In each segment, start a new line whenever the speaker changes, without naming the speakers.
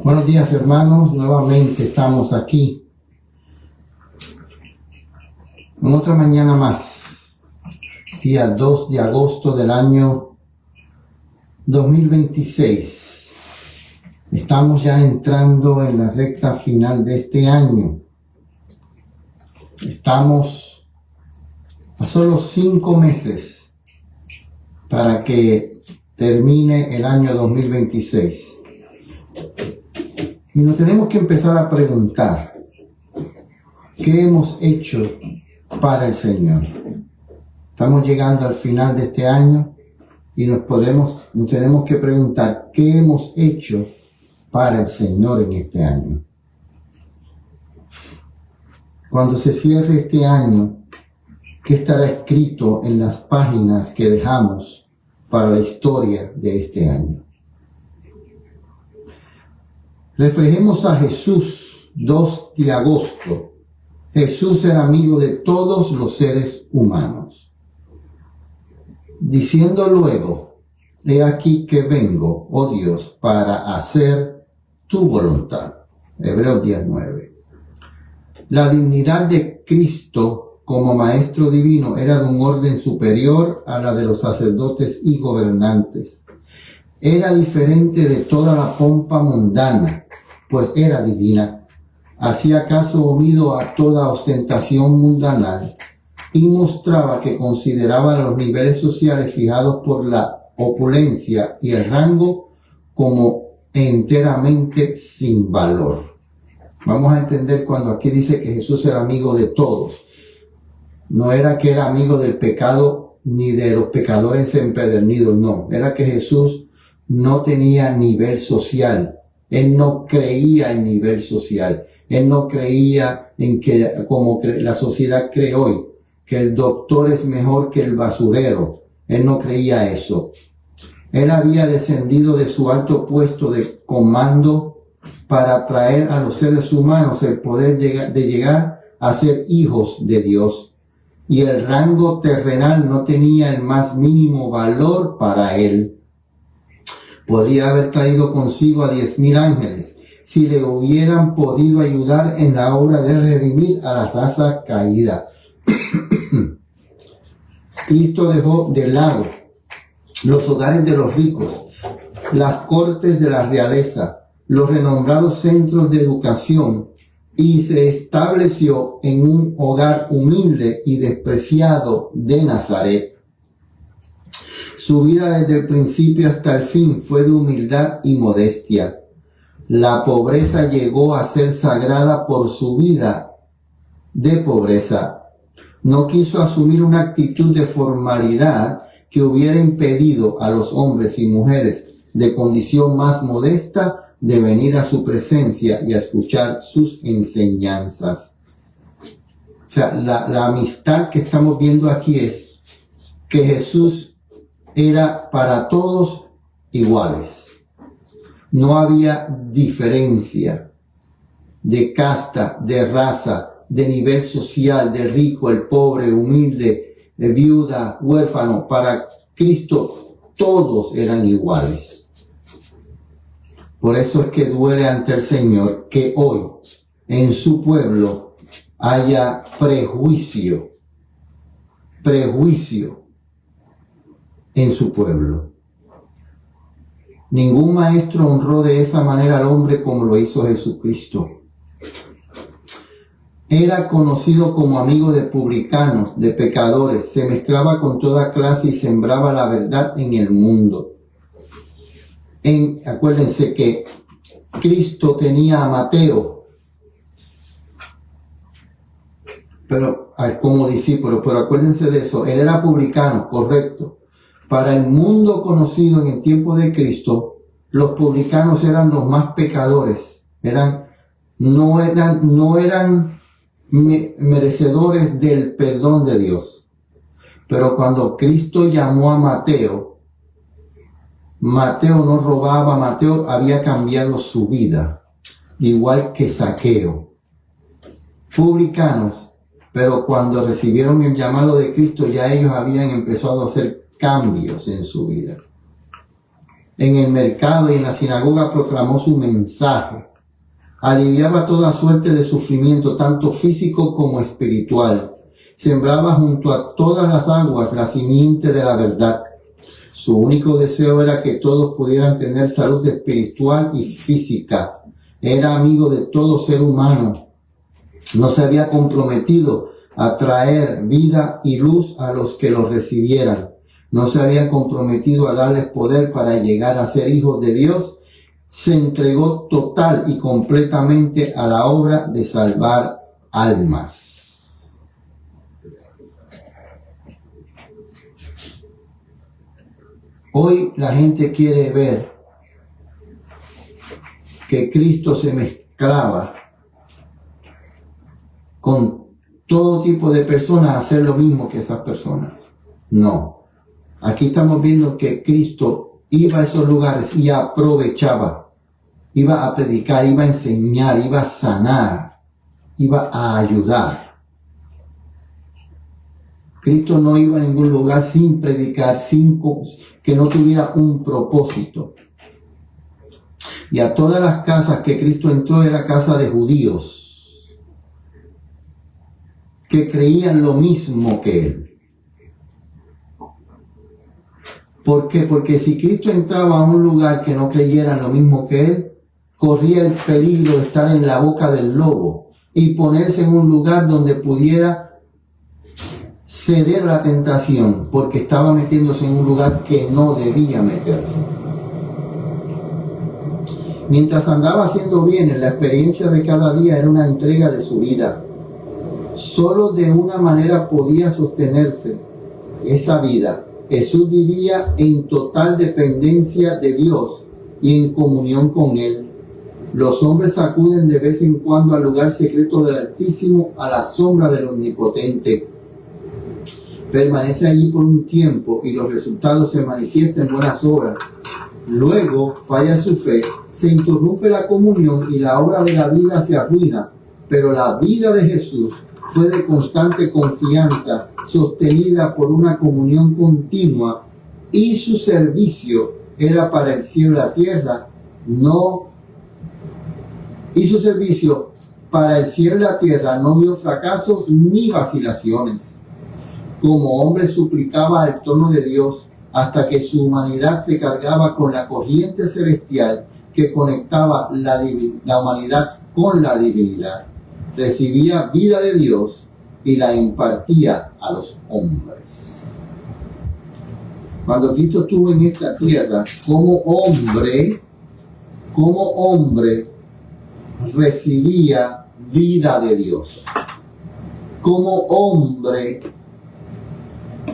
Buenos días, hermanos, nuevamente estamos aquí en otra mañana más, día 2 de agosto del año 2026. Estamos ya entrando en la recta final de este año. Estamos a solo 5 meses para que termine el año 2026. Y nos tenemos que empezar a preguntar, ¿qué hemos hecho para el Señor? Estamos llegando al final de este año y nos tenemos que preguntar, ¿qué hemos hecho para el Señor en este año? Cuando se cierre este año, ¿qué estará escrito en las páginas que dejamos para la historia de este año? Reflejemos a Jesús, 2 de agosto. Jesús era amigo de todos los seres humanos. Diciendo luego, he aquí que vengo, oh Dios, para hacer tu voluntad. Hebreos 10:9. La dignidad de Cristo como Maestro Divino era de un orden superior a la de los sacerdotes y gobernantes. Era diferente de toda la pompa mundana, pues era divina. Hacía caso omiso a toda ostentación mundanal y mostraba que consideraba los niveles sociales fijados por la opulencia y el rango como enteramente sin valor. Vamos a entender cuando aquí dice que Jesús era amigo de todos. No era que era amigo del pecado ni de los pecadores empedernidos, no. Era que Jesús no tenía nivel social. Él no creía en nivel social. Él no creía en que, como la sociedad cree hoy, que el doctor es mejor que el basurero. Él no creía eso. Él había descendido de su alto puesto de comando para traer a los seres humanos el poder de llegar a ser hijos de Dios. Y el rango terrenal no tenía el más mínimo valor para él. Podría haber traído consigo a 10,000 ángeles si le hubieran podido ayudar en la obra de redimir a la raza caída. Cristo dejó de lado los hogares de los ricos, las cortes de la realeza, los renombrados centros de educación, y se estableció en un hogar humilde y despreciado de Nazaret. Su vida desde el principio hasta el fin fue de humildad y modestia. La pobreza llegó a ser sagrada por su vida de pobreza. No quiso asumir una actitud de formalidad que hubiera impedido a los hombres y mujeres de condición más modesta de venir a su presencia y a escuchar sus enseñanzas. O sea, la amistad que estamos viendo aquí es que Jesús era para todos iguales. No había diferencia de casta, de raza, de nivel social, de rico, el pobre, humilde, de viuda, huérfano. Para Cristo todos eran iguales. Por eso es que duele ante el Señor que hoy en su pueblo haya prejuicio en su pueblo. Ningún maestro honró de esa manera al hombre como lo hizo Jesucristo. Era conocido como amigo de publicanos, de pecadores, se mezclaba con toda clase y sembraba la verdad en el mundo. Acuérdense que Cristo tenía a Mateo como discípulo, pero acuérdense de eso, él era publicano, correcto. Para el mundo conocido en el tiempo de Cristo, los publicanos eran los más pecadores, no eran merecedores del perdón de Dios. Pero cuando Cristo llamó a Mateo no robaba, Mateo había cambiado su vida, igual que Zaqueo. Publicanos, pero cuando recibieron el llamado de Cristo ya ellos habían empezado a hacer cambios en su vida. En el mercado y en la sinagoga proclamó su mensaje. Aliviaba toda suerte de sufrimiento, tanto físico como espiritual. Sembraba junto a todas las aguas la simiente de la verdad. Su único deseo era que todos pudieran tener salud espiritual y física. Era amigo de todo ser humano. No se había comprometido a traer vida y luz a los que los recibieran. No se había comprometido a darles poder para llegar a ser hijos de Dios. Se entregó total y completamente a la obra de salvar almas. Hoy la gente quiere ver que Cristo se mezclaba con todo tipo de personas a hacer lo mismo que esas personas. No. Aquí estamos viendo que Cristo iba a esos lugares y aprovechaba. Iba a predicar, iba a enseñar, iba a sanar, iba a ayudar. Cristo no iba a ningún lugar sin predicar, que no tuviera un propósito. Y a todas las casas que Cristo entró era casa de judíos, que creían lo mismo que Él. ¿Por qué? Porque si Cristo entraba a un lugar que no creyeran lo mismo que Él, corría el peligro de estar en la boca del lobo y ponerse en un lugar donde pudiera ceder la tentación, porque estaba metiéndose en un lugar que no debía meterse. Mientras andaba haciendo bien, la experiencia de cada día era una entrega de su vida. Solo de una manera podía sostenerse esa vida. Jesús vivía en total dependencia de Dios y en comunión con Él. Los hombres acuden de vez en cuando al lugar secreto del Altísimo, a la sombra del Omnipotente. Permanece allí por un tiempo y los resultados se manifiestan en buenas obras. Luego falla su fe, se interrumpe la comunión y la obra de la vida se arruina. Pero la vida de Jesús fue de constante confianza, sostenida por una comunión continua, y su servicio era para el cielo y la tierra, no vio fracasos ni vacilaciones. Como hombre suplicaba al trono de Dios hasta que su humanidad se cargaba con la corriente celestial que conectaba la humanidad con la divinidad. recibía vida de Dios y la impartía a los hombres. Cuando Cristo estuvo en esta tierra, como hombre recibía vida de Dios. Como hombre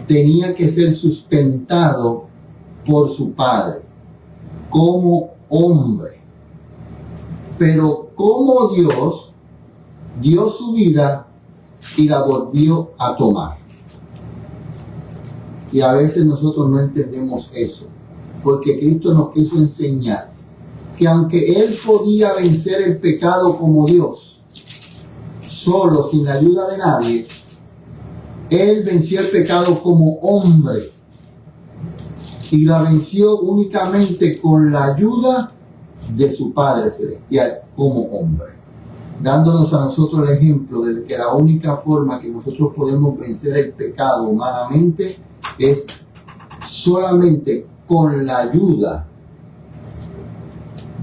tenía que ser sustentado por su Padre. Como hombre. Pero como Dios dio su vida y la volvió a tomar. Y a veces nosotros no entendemos eso, porque Cristo nos quiso enseñar que aunque Él podía vencer el pecado como Dios, solo, sin la ayuda de nadie, Él venció el pecado como hombre y la venció únicamente con la ayuda de su Padre Celestial como hombre, dándonos a nosotros el ejemplo de que la única forma que nosotros podemos vencer el pecado humanamente es solamente con la ayuda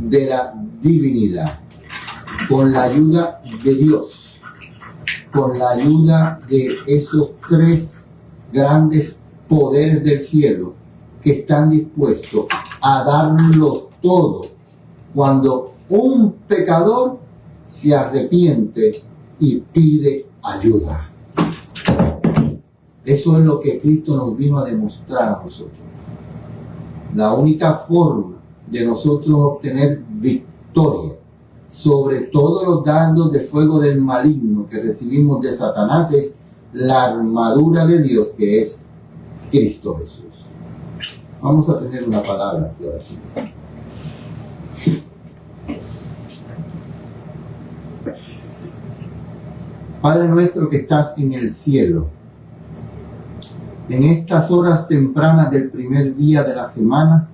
de la divinidad, con la ayuda de Dios, con la ayuda de esos tres grandes poderes del cielo que están dispuestos a darlo todo cuando un pecador se arrepiente y pide ayuda. Eso es lo que Cristo nos vino a demostrar a nosotros. La única forma de nosotros obtener victoria sobre todos los dardos de fuego del maligno que recibimos de Satanás es la armadura de Dios, que es Cristo Jesús. Vamos a tener una palabra de oración. Padre nuestro que estás en el cielo, en estas horas tempranas del primer día de la semana,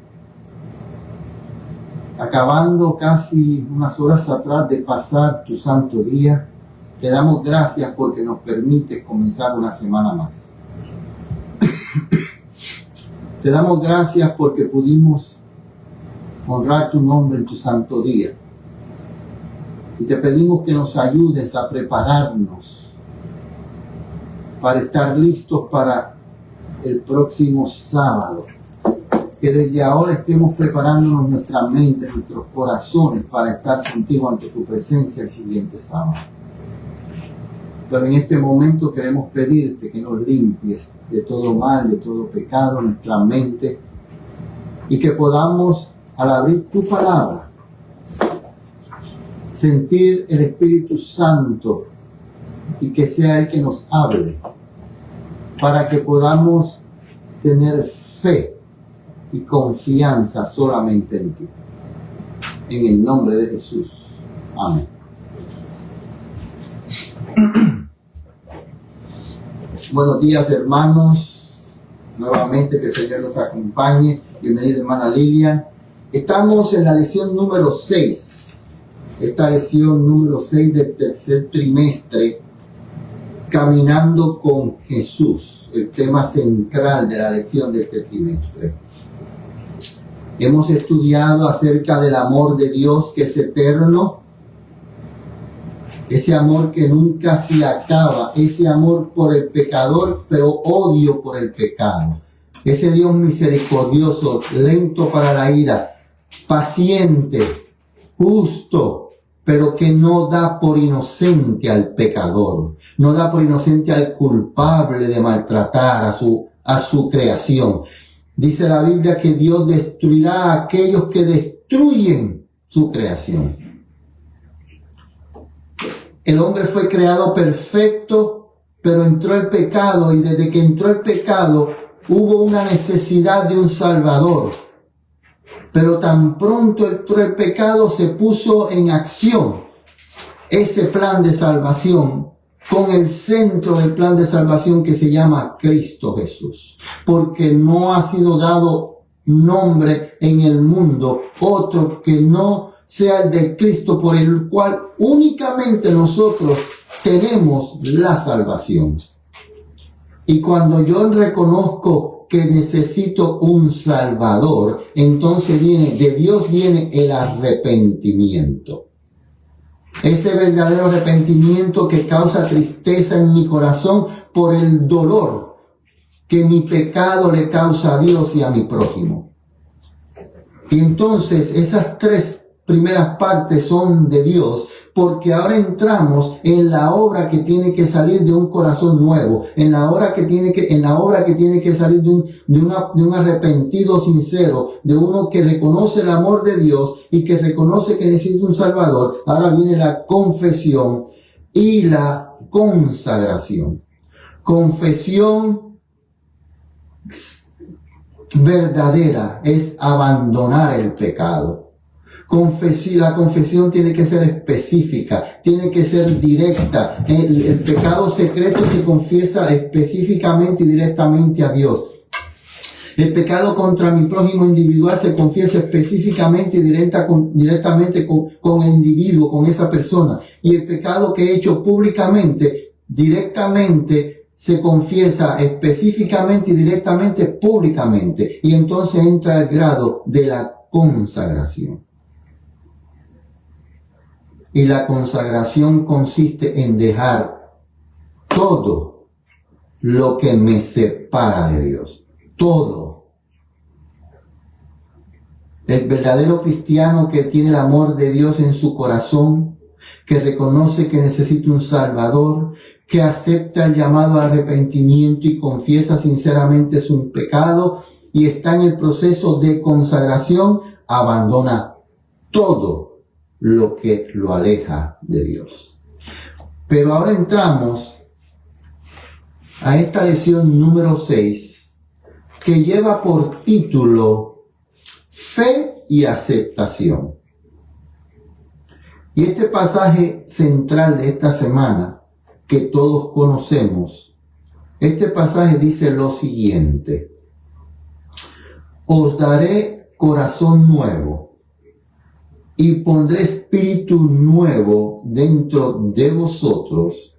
acabando casi unas horas atrás de pasar tu santo día, te damos gracias porque nos permites comenzar una semana más. Te damos gracias porque pudimos honrar tu nombre en tu santo día. Y te pedimos que nos ayudes a prepararnos para estar listos para el próximo sábado. Que desde ahora estemos preparándonos nuestra mente, nuestros corazones para estar contigo ante tu presencia el siguiente sábado. Pero en este momento queremos pedirte que nos limpies de todo mal, de todo pecado, nuestra mente, y que podamos, al abrir tu palabra, sentir el Espíritu Santo y que sea Él que nos hable, para que podamos tener fe y confianza solamente en ti. En el nombre de Jesús. Amén. Buenos días, hermanos. Nuevamente que el Señor los acompañe. Bienvenida, hermana Lilia. Estamos en la lección número 6. Esta lección número 6 del tercer trimestre, Caminando con Jesús, el tema central de la lección de este trimestre. Hemos estudiado acerca del amor de Dios que es eterno, ese amor que nunca se acaba, ese amor por el pecador, pero odio por el pecado. Ese Dios misericordioso, lento para la ira, paciente, justo, pero que no da por inocente al pecador, no da por inocente al culpable de maltratar a su creación. Dice la Biblia que Dios destruirá a aquellos que destruyen su creación. El hombre fue creado perfecto, pero entró el pecado, y desde que entró el pecado hubo una necesidad de un Salvador. Pero tan pronto entró el pecado, se puso en acción ese plan de salvación con el centro del plan de salvación que se llama Cristo Jesús. Porque no ha sido dado nombre en el mundo otro que no sea el de Cristo, por el cual únicamente nosotros tenemos la salvación. Y cuando yo reconozco que necesito un Salvador, entonces de Dios viene el arrepentimiento. Ese verdadero arrepentimiento que causa tristeza en mi corazón por el dolor que mi pecado le causa a Dios y a mi prójimo. Y entonces esas tres primeras partes son de Dios, porque ahora entramos en la obra que tiene que salir de un corazón nuevo, en la obra que tiene que salir de un arrepentido sincero, de uno que reconoce el amor de Dios y que reconoce que necesita un Salvador. Ahora viene la confesión y la consagración. Confesión verdadera es abandonar el pecado. La confesión tiene que ser específica, tiene que ser directa. El pecado secreto se confiesa específicamente y directamente a Dios. El pecado contra mi prójimo individual se confiesa específicamente y directamente con el individuo, con esa persona. Y el pecado que he hecho públicamente, directamente, se confiesa específicamente y directamente públicamente. Y entonces entra el grado de la consagración. Y la consagración consiste en dejar todo lo que me separa de Dios. Todo. El verdadero cristiano que tiene el amor de Dios en su corazón, que reconoce que necesita un Salvador, que acepta el llamado al arrepentimiento y confiesa sinceramente su pecado y está en el proceso de consagración, abandona todo lo que lo aleja de Dios. Pero ahora entramos a esta lección número 6, que lleva por título Fe y Aceptación. Y este pasaje central de esta semana, que todos conocemos, este pasaje dice lo siguiente: os daré corazón nuevo y pondré espíritu nuevo dentro de vosotros,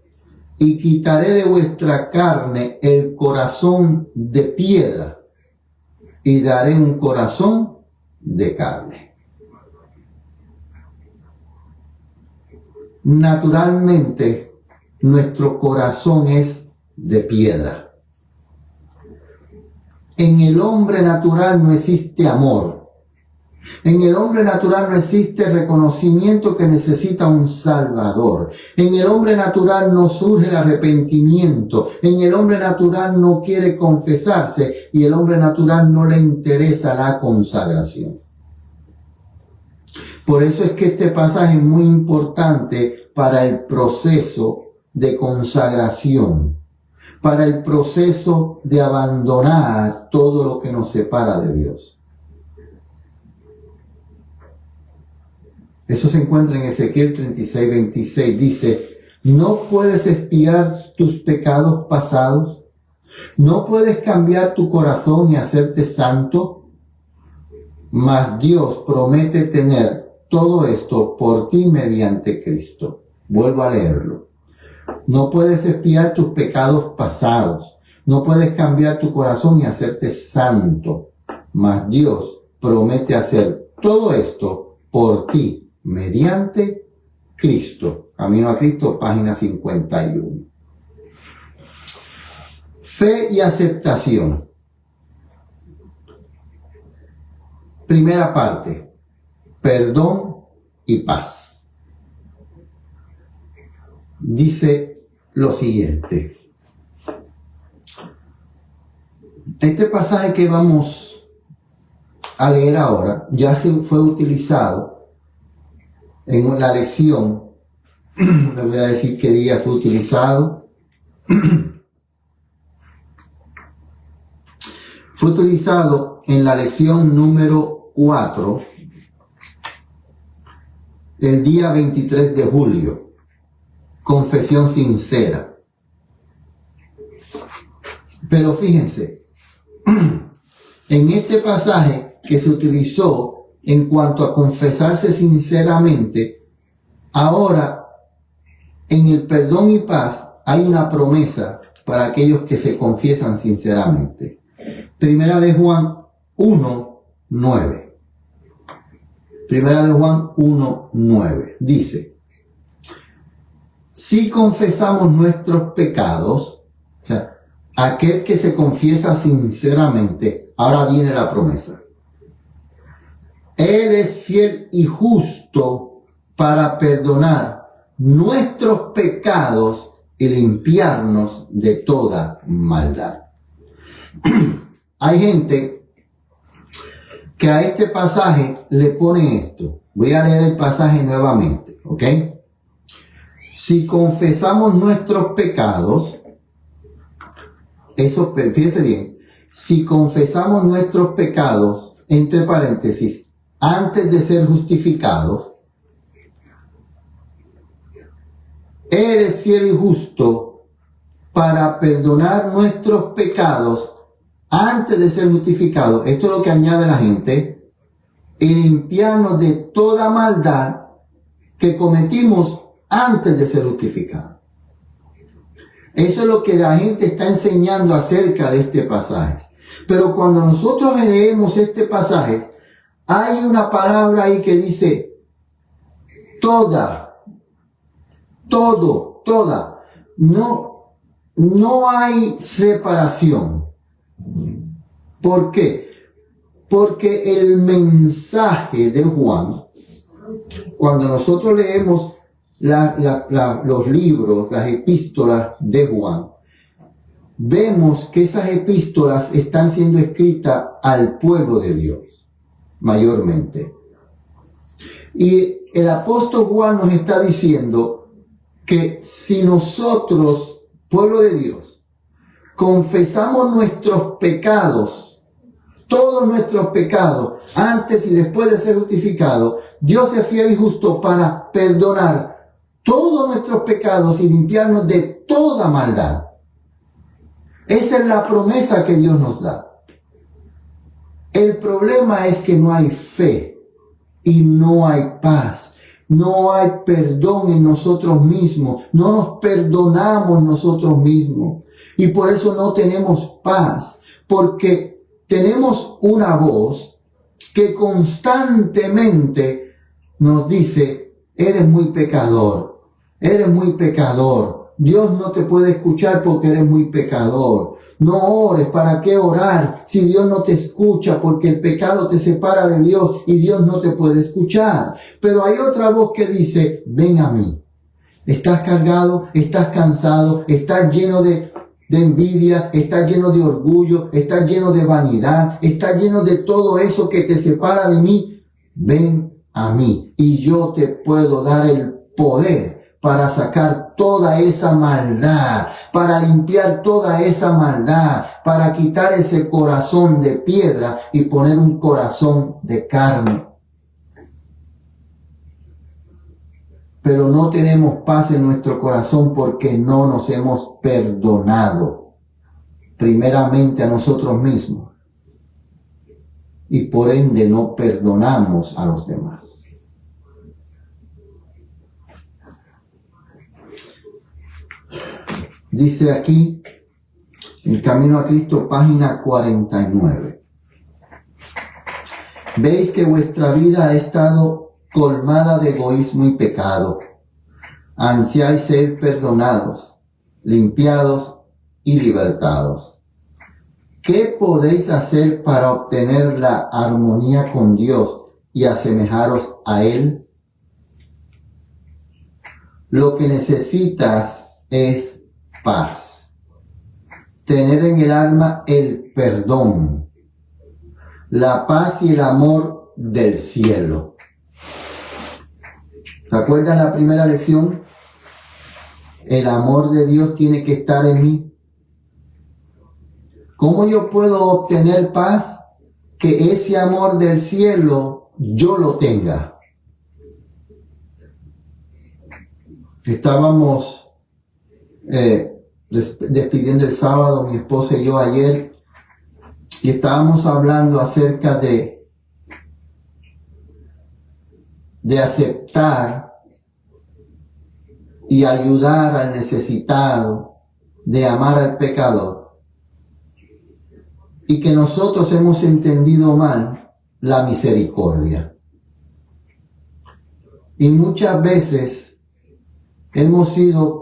y quitaré de vuestra carne el corazón de piedra, y daré un corazón de carne. Naturalmente, nuestro corazón es de piedra. En el hombre natural no existe amor. En el hombre natural no existe reconocimiento que necesita un Salvador. En el hombre natural no surge el arrepentimiento. En el hombre natural no quiere confesarse y el hombre natural no le interesa la consagración. Por eso es que este pasaje es muy importante para el proceso de consagración, para el proceso de abandonar todo lo que nos separa de Dios. Eso se encuentra en Ezequiel 36:26. Dice: no puedes expiar tus pecados pasados, no puedes cambiar tu corazón y hacerte santo, mas Dios promete tener todo esto por ti mediante Cristo. Vuelvo a leerlo. No puedes expiar tus pecados pasados, no puedes cambiar tu corazón y hacerte santo, mas Dios promete hacer todo esto por ti mediante Cristo. Camino a Cristo, página 51. Fe y aceptación. Primera parte: perdón y paz. Dice lo siguiente. Este pasaje que vamos a leer ahora ya se fue utilizado en la lección. Le voy a decir qué día fue utilizado. Fue utilizado en la lección número 4, el día 23 de julio. Confesión sincera. Pero fíjense, en este pasaje que se utilizó en cuanto a confesarse sinceramente, ahora en el perdón y paz hay una promesa para aquellos que se confiesan sinceramente. Primera de Juan 1:9. Primera de Juan 1:9 dice: si confesamos nuestros pecados, o sea, aquel que se confiesa sinceramente, ahora viene la promesa. Él es fiel y justo para perdonar nuestros pecados y limpiarnos de toda maldad. Hay gente que a este pasaje le pone esto. Voy a leer el pasaje nuevamente, ¿ok? Si confesamos nuestros pecados, eso, fíjese bien, si confesamos nuestros pecados, entre paréntesis, antes de ser justificados, Él es fiel y justo para perdonar nuestros pecados antes de ser justificados. Esto es lo que añade la gente, y limpiarnos de toda maldad que cometimos antes de ser justificados. Eso es lo que la gente está enseñando acerca de este pasaje. Pero cuando nosotros leemos este pasaje, hay una palabra ahí que dice toda, todo, toda. No hay separación. ¿Por qué? Porque el mensaje de Juan, cuando nosotros leemos los libros, las epístolas de Juan, vemos que esas epístolas están siendo escritas al pueblo de Dios, mayormente. Y el apóstol Juan nos está diciendo que si nosotros, pueblo de Dios, confesamos nuestros pecados, todos nuestros pecados, antes y después de ser justificados, Dios es fiel y justo para perdonar todos nuestros pecados y limpiarnos de toda maldad. Esa es la promesa que Dios nos da. El problema es que no hay fe y no hay paz. No hay perdón en nosotros mismos. No nos perdonamos nosotros mismos. Y por eso no tenemos paz. Porque tenemos una voz que constantemente nos dice, eres muy pecador. Eres muy pecador. Dios no te puede escuchar porque eres muy pecador. No ores. ¿Para qué orar si Dios no te escucha? Porque el pecado te separa de Dios y Dios no te puede escuchar. Pero hay otra voz que dice, ven a mí. Estás cargado, estás cansado, estás lleno de envidia, estás lleno de orgullo, estás lleno de vanidad, estás lleno de todo eso que te separa de mí. Ven a mí y yo te puedo dar el poder para sacar toda esa maldad, para limpiar toda esa maldad, para quitar ese corazón de piedra y poner un corazón de carne. Pero no tenemos paz en nuestro corazón porque no nos hemos perdonado, primeramente a nosotros mismos, y por ende no perdonamos a los demás. Dice aquí, El Camino a Cristo, página 49. Veis que vuestra vida ha estado colmada de egoísmo y pecado. Ansiáis ser perdonados, limpiados y libertados. ¿Qué podéis hacer para obtener la armonía con Dios y asemejaros a Él? Lo que necesitas es paz. Tener en el alma el perdón, la paz y el amor del cielo. ¿Se acuerdan la primera lección? El amor de Dios tiene que estar en mí. ¿Cómo yo puedo obtener paz? Que ese amor del cielo yo lo tenga. Estábamos despidiendo el sábado, mi esposa y yo ayer, y estábamos hablando acerca de aceptar y ayudar al necesitado, de amar al pecador, y que nosotros hemos entendido mal la misericordia. Y muchas veces hemos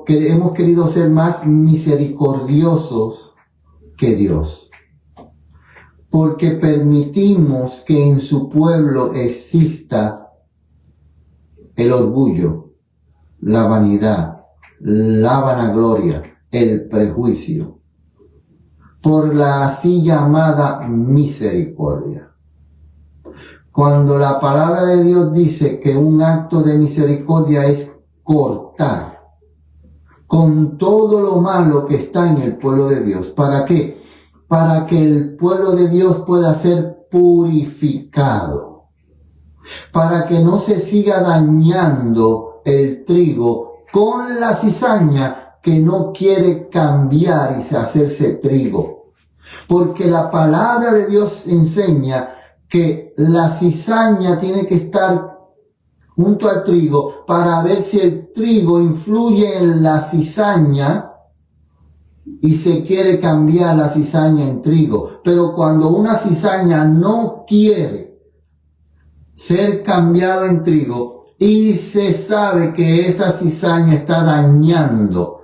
querido ser más misericordiosos que Dios, porque permitimos que en su pueblo exista el orgullo, la vanidad, la vanagloria, el prejuicio, por la así llamada misericordia. Cuando la palabra de Dios dice que un acto de misericordia es cortar con todo lo malo que está en el pueblo de Dios. ¿Para qué? Para que el pueblo de Dios pueda ser purificado, para que no se siga dañando el trigo con la cizaña que no quiere cambiar y hacerse trigo. Porque la palabra de Dios enseña que la cizaña tiene que estar junto al trigo para ver si el trigo influye en la cizaña y se quiere cambiar la cizaña en trigo. Pero cuando una cizaña no quiere ser cambiado en trigo y se sabe que esa cizaña está dañando,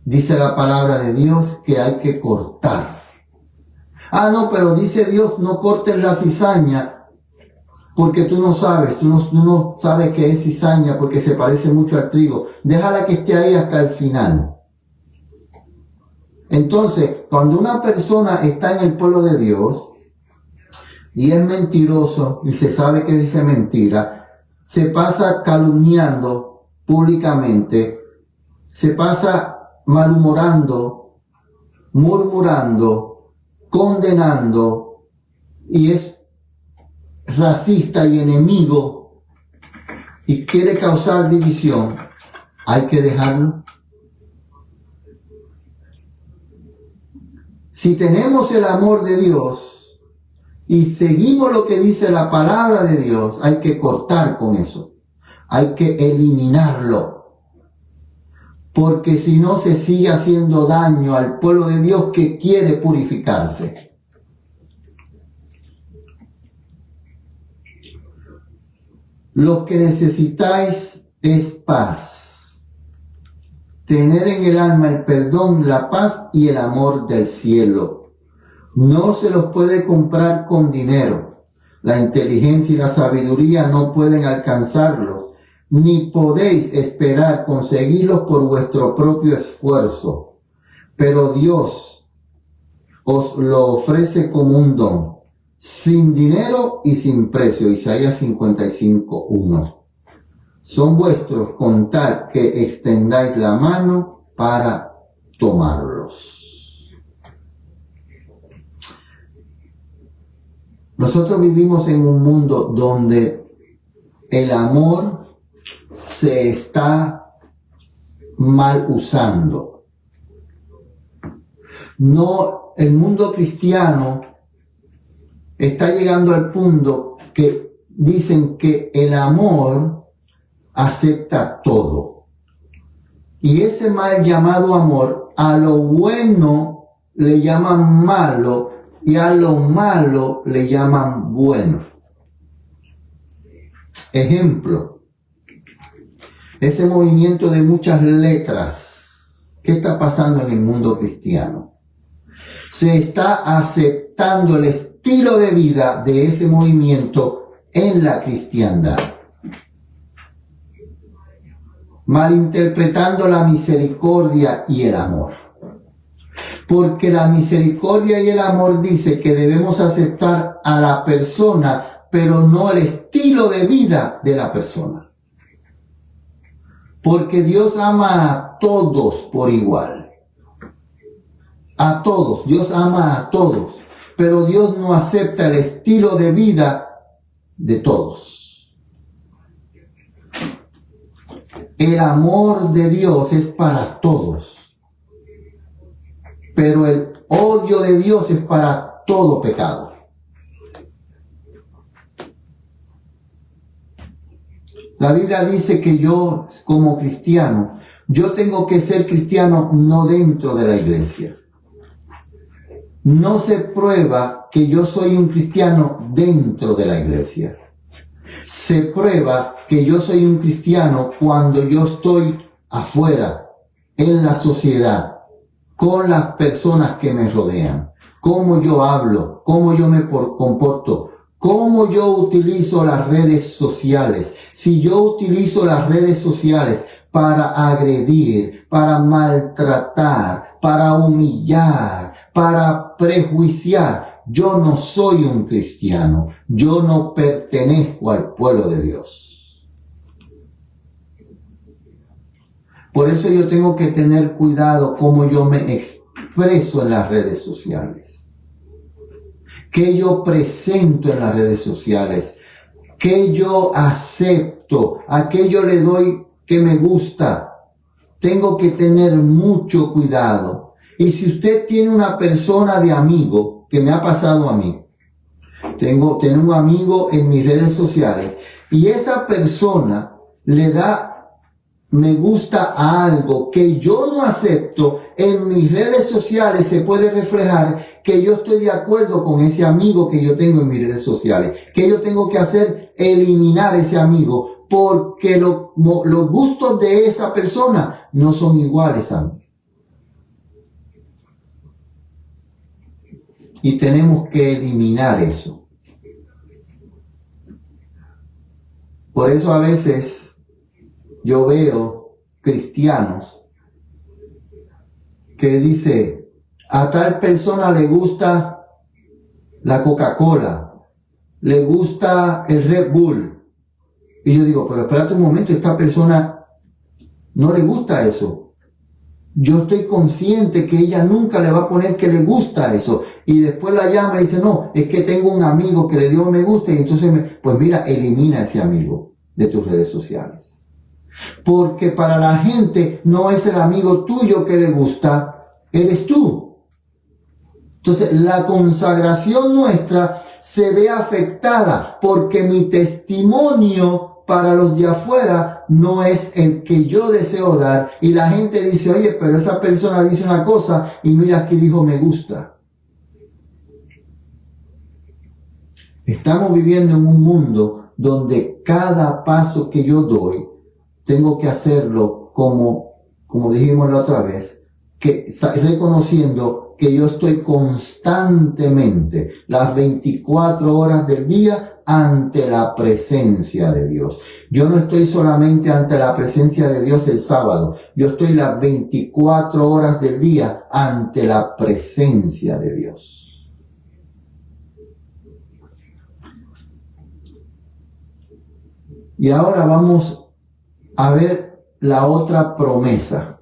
dice la palabra de Dios que hay que cortar. No, pero dice Dios, no cortes la cizaña, porque tú no sabes que es cizaña porque se parece mucho al trigo. Déjala que esté ahí hasta el final. Entonces, cuando una persona está en el pueblo de Dios y es mentiroso y se sabe que dice mentira, se pasa calumniando públicamente, se pasa malhumorando, murmurando, condenando, y es racista y enemigo y quiere causar división, hay que dejarlo. Si tenemos el amor de Dios y seguimos lo que dice la palabra de Dios, hay que cortar con eso, hay que eliminarlo, porque si no se sigue haciendo daño al pueblo de Dios que quiere purificarse. Lo que necesitáis es paz, tener en el alma el perdón, la paz y el amor del cielo. No se los puede comprar con dinero. La inteligencia y la sabiduría no pueden alcanzarlos, ni podéis esperar conseguirlos por vuestro propio esfuerzo. Pero Dios os lo ofrece como un don, sin dinero y sin precio. Isaías 55:1. Son vuestros con tal que extendáis la mano para tomarlos. Nosotros vivimos en un mundo donde el amor se está mal usando. No, el mundo cristiano está llegando al punto que dicen que el amor acepta todo. Y ese mal llamado amor, a lo bueno le llaman malo y a lo malo le llaman bueno. Ejemplo, ese movimiento de muchas letras, ¿qué está pasando en el mundo cristiano? Se está aceptando el estilo de vida de ese movimiento en la cristiandad, malinterpretando la misericordia y el amor. Porque la misericordia y el amor dice que debemos aceptar a la persona, pero no el estilo de vida de la persona. Porque Dios ama a todos por igual. A todos, Dios ama a todos, pero Dios no acepta el estilo de vida de todos. El amor de Dios es para todos, pero el odio de Dios es para todo pecado. La Biblia dice que yo, como cristiano, yo tengo que ser cristiano no dentro de la iglesia. No se prueba que yo soy un cristiano dentro de la iglesia. Se prueba que yo soy un cristiano cuando yo estoy afuera, en la sociedad, con las personas que me rodean. Cómo yo hablo, cómo yo me comporto, cómo yo utilizo las redes sociales. Si yo utilizo las redes sociales para agredir, para maltratar, para humillar, para prejuiciar, yo no soy un cristiano. Yo no pertenezco al pueblo de Dios. Por eso yo tengo que tener cuidado cómo yo me expreso en las redes sociales. ¿Qué yo presento en las redes sociales? ¿Qué yo acepto? ¿A qué yo le doy que me gusta? Tengo que tener mucho cuidado. Y si usted tiene una persona de amigo, que me ha pasado a mí, tengo un amigo en mis redes sociales y esa persona le da me gusta a algo que yo no acepto, en mis redes sociales se puede reflejar que yo estoy de acuerdo con ese amigo que yo tengo en mis redes sociales. ¿Qué yo tengo que hacer? Eliminar ese amigo, porque los gustos de esa persona no son iguales a mí. Y tenemos que eliminar eso. Por eso a veces yo veo cristianos que dice, a tal persona le gusta la Coca-Cola, le gusta el Red Bull. Y yo digo, pero espérate un momento, esta persona no le gusta eso. Yo estoy consciente que ella nunca le va a poner que le gusta eso. Y después la llama y dice, no, es que tengo un amigo que le dio me gusta y entonces, pues mira, elimina ese amigo de tus redes sociales. Porque para la gente no es el amigo tuyo que le gusta, eres tú. Entonces la consagración nuestra se ve afectada porque mi testimonio para los de afuera no es el que yo deseo dar. Y la gente dice, oye, pero esa persona dice una cosa y mira que dijo me gusta. Estamos viviendo en un mundo donde cada paso que yo doy tengo que hacerlo como dijimos la otra vez, reconociendo que yo estoy constantemente las 24 horas del día ante la presencia de Dios. Yo no estoy solamente ante la presencia de Dios el sábado, yo estoy las 24 horas del día ante la presencia de Dios. Y ahora vamos a ver la otra promesa,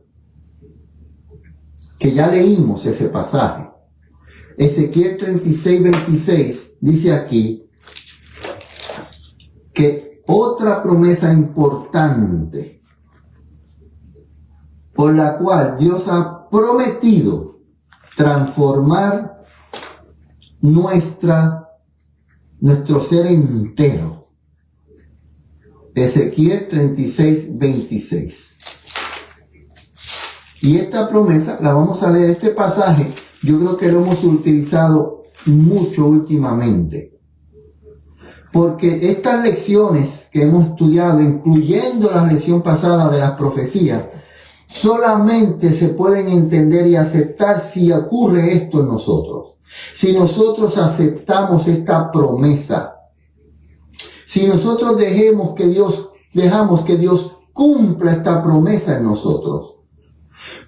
que ya leímos ese pasaje. Ezequiel 36:26 dice aquí que otra promesa importante por la cual Dios ha prometido transformar nuestro ser entero. Ezequiel 36:26. Y esta promesa, la vamos a leer, este pasaje, yo creo que lo hemos utilizado mucho últimamente. Porque estas lecciones que hemos estudiado, incluyendo la lección pasada de las profecías, solamente se pueden entender y aceptar si ocurre esto en nosotros. Si nosotros aceptamos esta promesa, si nosotros dejamos que Dios cumpla esta promesa en nosotros,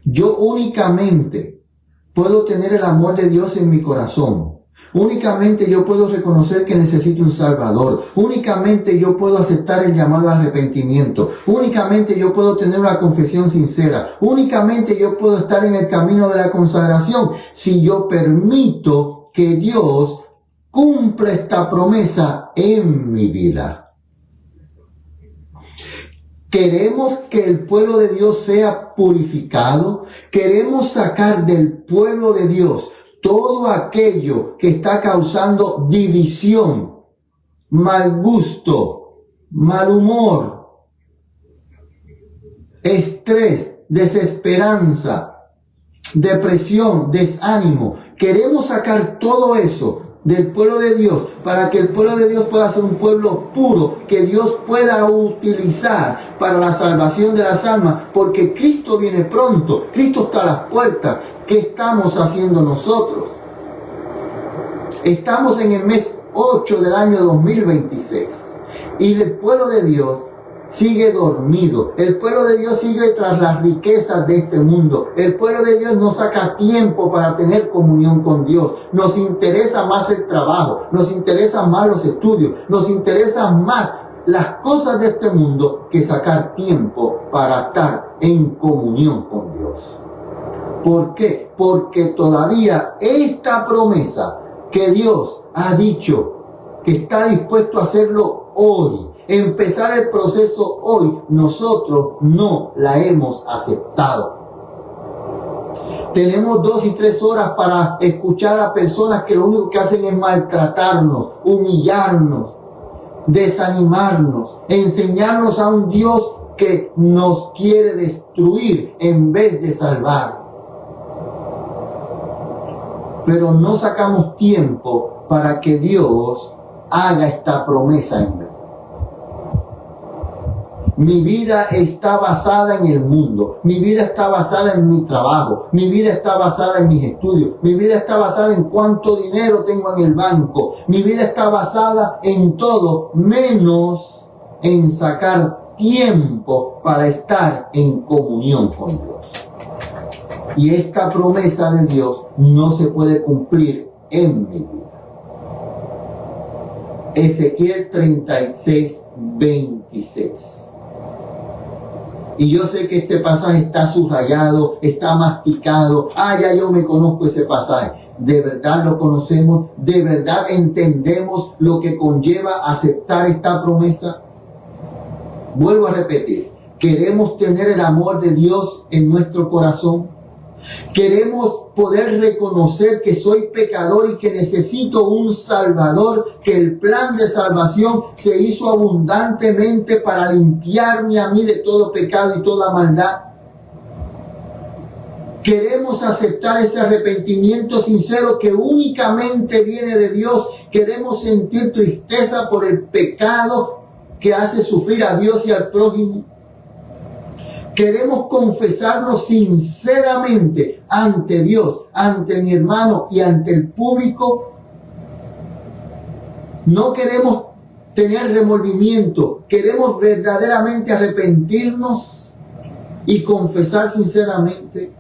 yo únicamente puedo tener el amor de Dios en mi corazón. Únicamente yo puedo reconocer que necesito un Salvador. Únicamente yo puedo aceptar el llamado al arrepentimiento. Únicamente yo puedo tener una confesión sincera. Únicamente yo puedo estar en el camino de la consagración si yo permito que Dios cumpla esta promesa en mi vida. Queremos que el pueblo de Dios sea purificado. Queremos sacar del pueblo de Dios todo aquello que está causando división, mal gusto, mal humor, estrés, desesperanza, depresión, desánimo. Queremos sacar todo eso del pueblo de Dios, para que el pueblo de Dios pueda ser un pueblo puro, que Dios pueda utilizar para la salvación de las almas, porque Cristo viene pronto, Cristo está a las puertas. ¿Qué estamos haciendo nosotros? Estamos en el mes 8 del año 2026 y el pueblo de Dios sigue dormido. El pueblo de Dios sigue tras las riquezas de este mundo. El pueblo de Dios no saca tiempo para tener comunión con Dios. Nos interesa más el trabajo, nos interesan más los estudios, nos interesan más las cosas de este mundo que sacar tiempo para estar en comunión con Dios. ¿Por qué? Porque todavía esta promesa que Dios ha dicho que está dispuesto a hacerlo hoy, empezar el proceso hoy, nosotros no la hemos aceptado. Tenemos 2 y 3 horas para escuchar a personas que lo único que hacen es maltratarnos, humillarnos, desanimarnos, enseñarnos a un Dios que nos quiere destruir en vez de salvar. Pero no sacamos tiempo para que Dios haga esta promesa en mí. Mi vida está basada en el mundo, mi vida está basada en mi trabajo, mi vida está basada en mis estudios, mi vida está basada en cuánto dinero tengo en el banco, mi vida está basada en todo menos en sacar tiempo para estar en comunión con Dios. Y esta promesa de Dios no se puede cumplir en mi vida. Ezequiel 36, 26. Y yo sé que este pasaje está subrayado, está masticado. Ya yo me conozco ese pasaje. ¿De verdad lo conocemos? ¿De verdad entendemos lo que conlleva aceptar esta promesa? Vuelvo a repetir. ¿Queremos tener el amor de Dios en nuestro corazón? Queremos poder reconocer que soy pecador y que necesito un Salvador, que el plan de salvación se hizo abundantemente para limpiarme a mí de todo pecado y toda maldad. Queremos aceptar ese arrepentimiento sincero que únicamente viene de Dios. Queremos sentir tristeza por el pecado que hace sufrir a Dios y al prójimo. Queremos confesarnos sinceramente ante Dios, ante mi hermano y ante el público. No queremos tener remordimiento, queremos verdaderamente arrepentirnos y confesar sinceramente.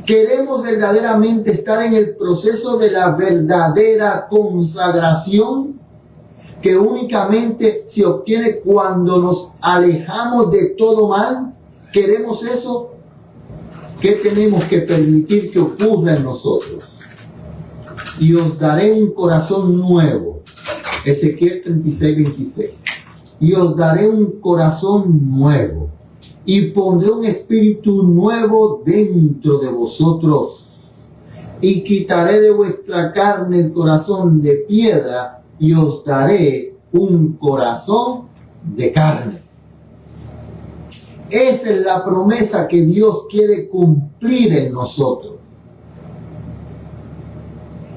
Queremos verdaderamente estar en el proceso de la verdadera consagración que únicamente se obtiene cuando nos alejamos de todo mal. ¿Queremos eso? ¿Qué tenemos que permitir que ocurra en nosotros? Y os daré un corazón nuevo. Ezequiel 36, 26. Y os daré un corazón nuevo. Y pondré un espíritu nuevo dentro de vosotros. Y quitaré de vuestra carne el corazón de piedra. Y os daré un corazón de carne. Esa es la promesa que Dios quiere cumplir en nosotros.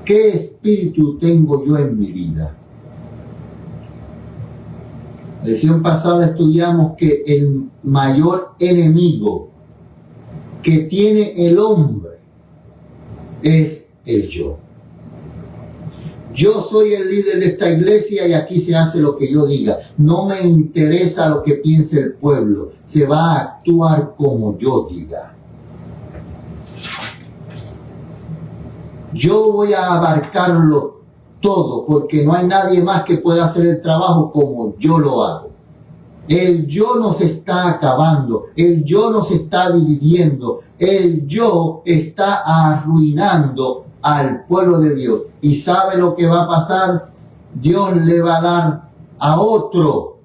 ¿Qué espíritu tengo yo en mi vida? La lección pasada estudiamos que el mayor enemigo que tiene el hombre es el yo. Yo soy el líder de esta iglesia y aquí se hace lo que yo diga. No me interesa lo que piense el pueblo. Se va a actuar como yo diga. Yo voy a abarcarlo todo porque no hay nadie más que pueda hacer el trabajo como yo lo hago. El yo nos está acabando. El yo nos está dividiendo. El yo está arruinando al pueblo de Dios. ¿Y sabe lo que va a pasar? Dios le va a dar a otro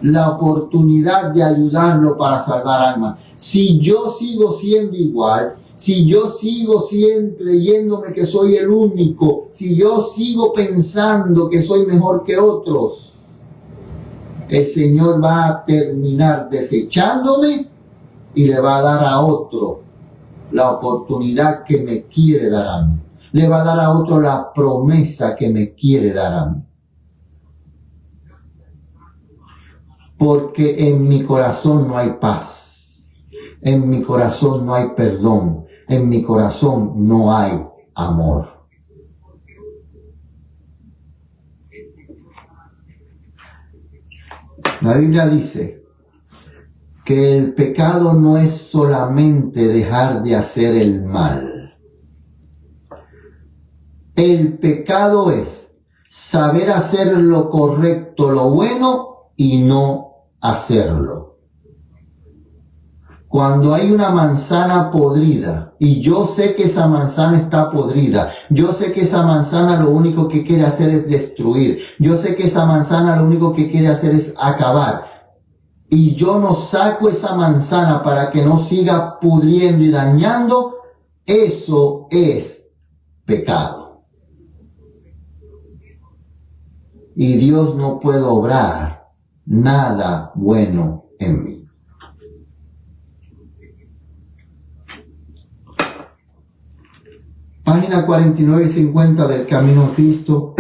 la oportunidad de ayudarlo para salvar almas. Si yo sigo siendo igual, si yo sigo siempre creyéndome que soy el único, si yo sigo pensando que soy mejor que otros, el Señor va a terminar desechándome y le va a dar a otro la oportunidad que me quiere dar a mí. le va a dar a otro la promesa que me quiere dar a mí. Porque en mi corazón no hay paz, en mi corazón no hay perdón, en mi corazón no hay amor. La Biblia dice que el pecado no es solamente dejar de hacer el mal. El pecado es saber hacer lo correcto, lo bueno y no hacerlo. Cuando hay una manzana podrida y yo sé que esa manzana está podrida, yo sé que esa manzana lo único que quiere hacer es destruir, yo sé que esa manzana lo único que quiere hacer es acabar, y yo no saco esa manzana para que no siga pudriendo y dañando, eso es pecado. Y Dios no puede obrar nada bueno en mí. Página 49 y 50 del Camino a Cristo,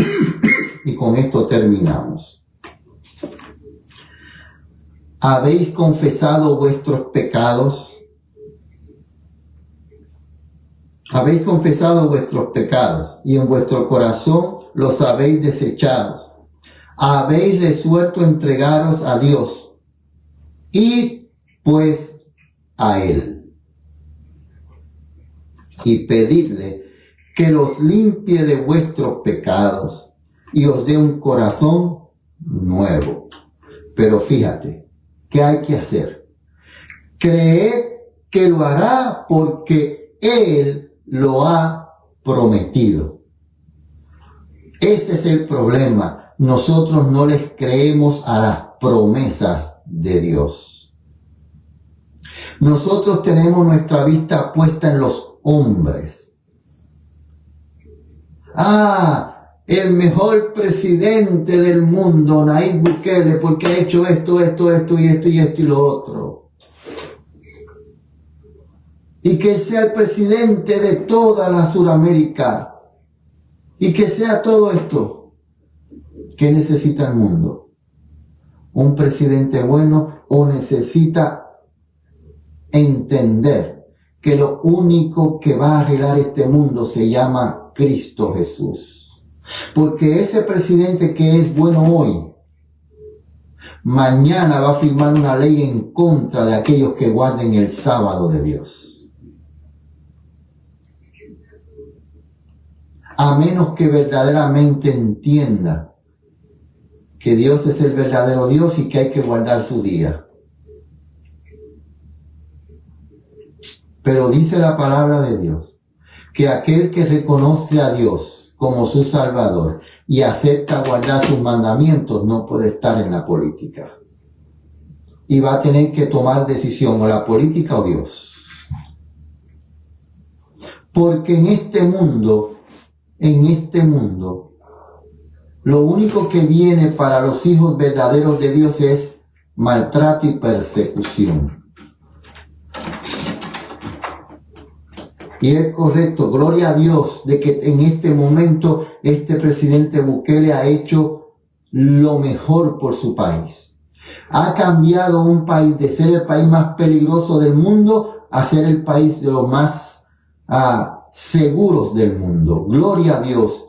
y con esto terminamos. ¿Habéis confesado vuestros pecados? Habéis confesado vuestros pecados, y en vuestro corazón los habéis desechado. Habéis resuelto entregaros a Dios. Id pues a Él, y pedidle que los limpie de vuestros pecados y os dé un corazón nuevo. Pero fíjate, ¿qué hay que hacer? Creed que lo hará porque Él lo ha prometido. Ese es el problema. Nosotros no les creemos a las promesas de Dios. Nosotros tenemos nuestra vista puesta en los hombres. El mejor presidente del mundo, Nayib Bukele, porque ha hecho esto y lo otro. Y que sea el presidente de toda la Suramérica. Y que sea todo esto. ¿Qué necesita el mundo? ¿Un presidente bueno o necesita entender que lo único que va a arreglar este mundo se llama Cristo Jesús? Porque ese presidente que es bueno hoy, mañana va a firmar una ley en contra de aquellos que guarden el sábado de Dios. A menos que verdaderamente entienda que Dios es el verdadero Dios y que hay que guardar su día. Pero dice la palabra de Dios que aquel que reconoce a Dios como su Salvador y acepta guardar sus mandamientos no puede estar en la política. Y va a tener que tomar decisión, o la política o Dios. Porque en este mundo, lo único que viene para los hijos verdaderos de Dios es maltrato y persecución. Y es correcto, gloria a Dios, de que en este momento este presidente Bukele ha hecho lo mejor por su país. Ha cambiado un país de ser el país más peligroso del mundo a ser el país de los más seguros del mundo. Gloria a Dios.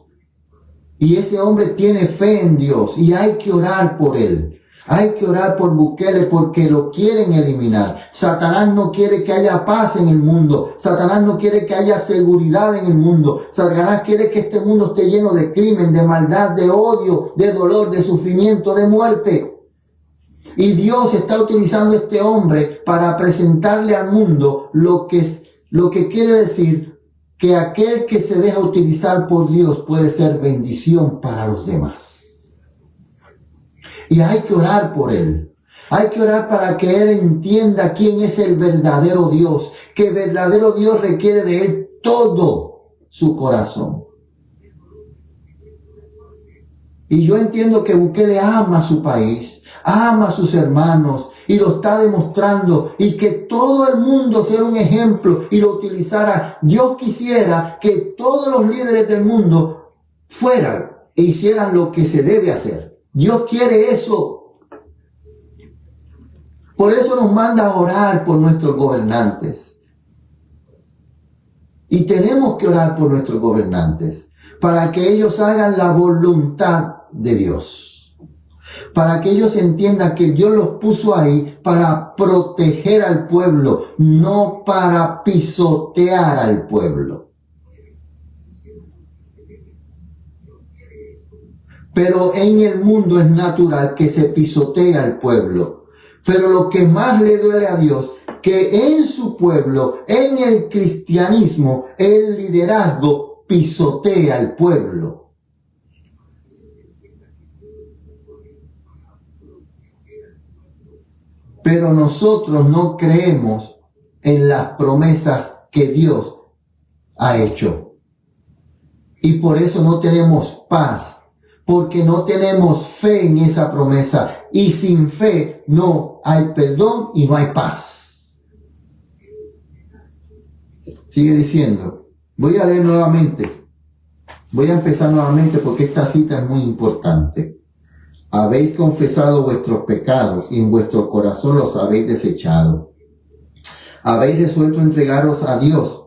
Y ese hombre tiene fe en Dios y hay que orar por él. Hay que orar por Bukele porque lo quieren eliminar. Satanás no quiere que haya paz en el mundo. Satanás no quiere que haya seguridad en el mundo. Satanás quiere que este mundo esté lleno de crimen, de maldad, de odio, de dolor, de sufrimiento, de muerte. Y Dios está utilizando a este hombre para presentarle al mundo lo que quiere decir que aquel que se deja utilizar por Dios puede ser bendición para los demás. Y hay que orar por él. Hay que orar para que él entienda quién es el verdadero Dios. Que el verdadero Dios requiere de él todo su corazón. Y yo entiendo que Bukele ama a su país, ama a sus hermanos y lo está demostrando, y que todo el mundo sea un ejemplo y lo utilizara. Dios quisiera que todos los líderes del mundo fueran e hicieran lo que se debe hacer. Dios quiere eso. Por eso nos manda a orar por nuestros gobernantes. Y tenemos que orar por nuestros gobernantes para que ellos hagan la voluntad de Dios. Para que ellos entiendan que Dios los puso ahí para proteger al pueblo, no para pisotear al pueblo. Pero en el mundo es natural que se pisotee al pueblo. Pero lo que más le duele a Dios, que en su pueblo, en el cristianismo, el liderazgo pisotea al pueblo. Pero nosotros no creemos en las promesas que Dios ha hecho. Y por eso no tenemos paz. Porque no tenemos fe en esa promesa. Y sin fe no hay perdón y no hay paz. Sigue diciendo. Voy a leer nuevamente. Voy a empezar nuevamente porque esta cita es muy importante. Habéis confesado vuestros pecados y en vuestro corazón los habéis desechado. Habéis resuelto entregaros a Dios.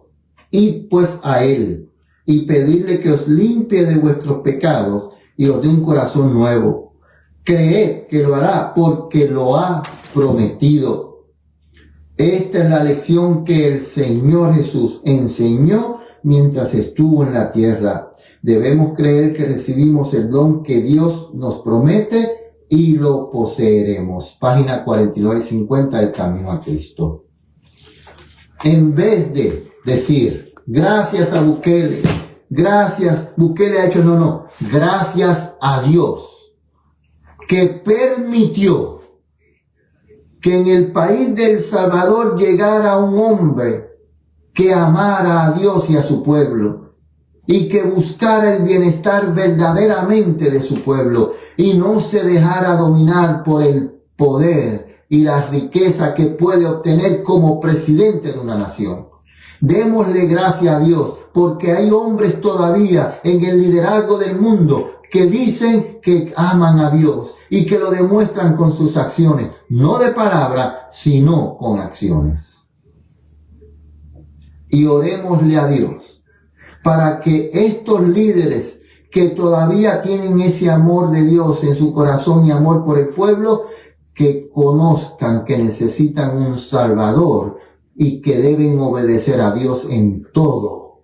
Id pues a Él y pedirle que os limpie de vuestros pecados y os dé un corazón nuevo. Creed que lo hará porque lo ha prometido. Esta es la lección que el Señor Jesús enseñó mientras estuvo en la tierra. Debemos creer que recibimos el don que Dios nos promete y lo poseeremos. Página 49 y 50 del Camino a Cristo. En vez de decir, gracias a Bukele, gracias, Bukele ha hecho, no, gracias a Dios que permitió que en el país de El Salvador llegara un hombre que amara a Dios y a su pueblo y que buscara el bienestar verdaderamente de su pueblo y no se dejara dominar por el poder y la riqueza que puede obtener como presidente de una nación. Démosle gracias a Dios porque hay hombres todavía en el liderazgo del mundo que dicen que aman a Dios y que lo demuestran con sus acciones, no de palabra, sino con acciones. Y orémosle a Dios para que estos líderes que todavía tienen ese amor de Dios en su corazón y amor por el pueblo, que conozcan que necesitan un Salvador y que deben obedecer a Dios en todo.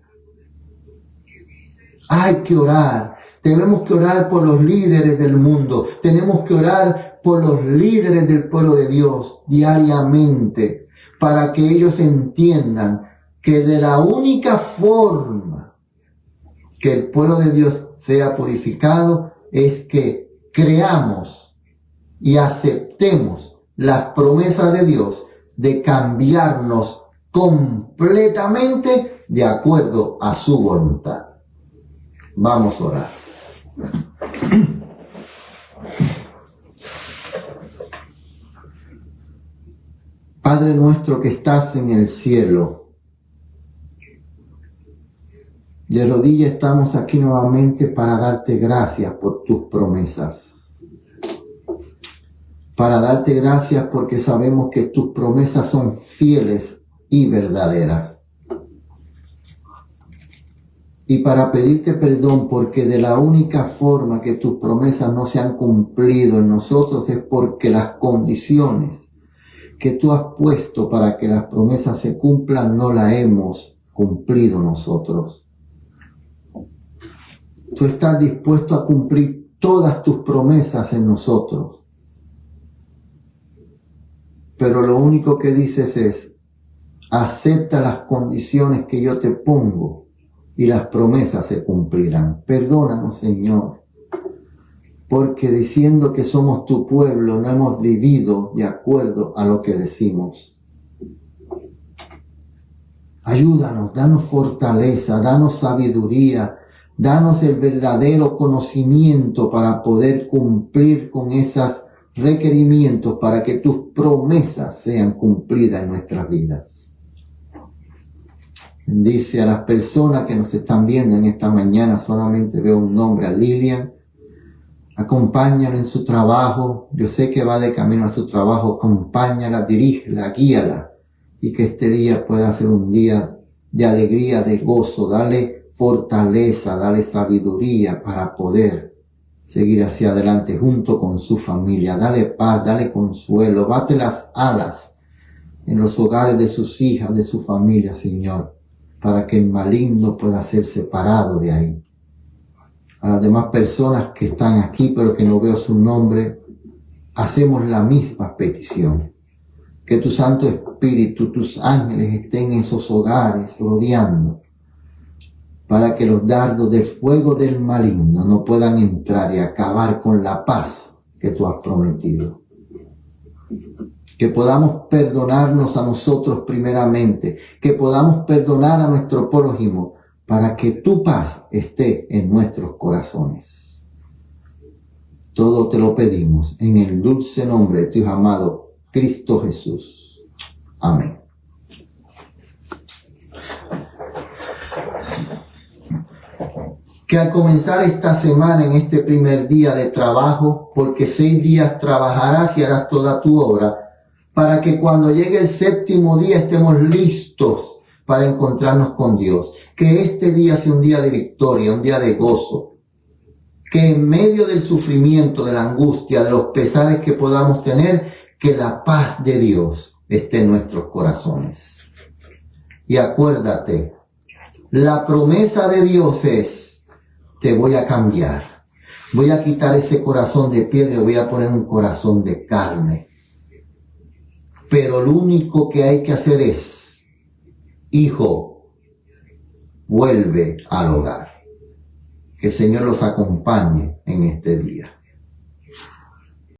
Hay que orar. Tenemos que orar por los líderes del mundo. Tenemos que orar por los líderes del pueblo de Dios diariamente para que ellos entiendan que de la única forma que el pueblo de Dios sea purificado es que creamos y aceptemos las promesas de Dios de cambiarnos completamente de acuerdo a su voluntad. Vamos a orar. Padre nuestro que estás en el cielo, de rodillas estamos aquí nuevamente para darte gracias por tus promesas. Para darte gracias porque sabemos que tus promesas son fieles y verdaderas. Y para pedirte perdón porque de la única forma que tus promesas no se han cumplido en nosotros es porque las condiciones que tú has puesto para que las promesas se cumplan no las hemos cumplido nosotros. Tú estás dispuesto a cumplir todas tus promesas en nosotros. Pero lo único que dices es, acepta las condiciones que yo te pongo y las promesas se cumplirán. Perdónanos, Señor, porque diciendo que somos tu pueblo no hemos vivido de acuerdo a lo que decimos. Ayúdanos, danos fortaleza, danos sabiduría, danos el verdadero conocimiento para poder cumplir con esas requerimientos para que tus promesas sean cumplidas en nuestras vidas. Bendice a las personas que nos están viendo en esta mañana. Solamente veo un nombre, a Lilian. Acompáñala en su trabajo. Yo sé que va de camino a su trabajo. Acompáñala, dirígela, guíala. Y que este día pueda ser un día de alegría, de gozo. Dale fortaleza, dale sabiduría para poder seguir hacia adelante junto con su familia. Dale paz, dale consuelo. Bate las alas en los hogares de sus hijas, de su familia, Señor, para que el maligno pueda ser separado de ahí. A las demás personas que están aquí, pero que no veo su nombre, hacemos la misma petición. Que tu Santo Espíritu, tus ángeles estén en esos hogares rodeando, para que los dardos del fuego del maligno no puedan entrar y acabar con la paz que tú has prometido. Que podamos perdonarnos a nosotros primeramente, que podamos perdonar a nuestro prójimo, para que tu paz esté en nuestros corazones. Todo te lo pedimos en el dulce nombre de tu Hijo amado, Cristo Jesús. Amén. Que al comenzar esta semana, en este primer día de trabajo, porque 6 días trabajarás y harás toda tu obra, para que cuando llegue el 7º día estemos listos para encontrarnos con Dios. Que este día sea un día de victoria, un día de gozo. Que en medio del sufrimiento, de la angustia, de los pesares que podamos tener, que la paz de Dios esté en nuestros corazones. Y acuérdate, la promesa de Dios es: te voy a cambiar. Voy a quitar ese corazón de piedra y voy a poner un corazón de carne. Pero lo único que hay que hacer es: hijo, vuelve al hogar. Que el Señor los acompañe en este día.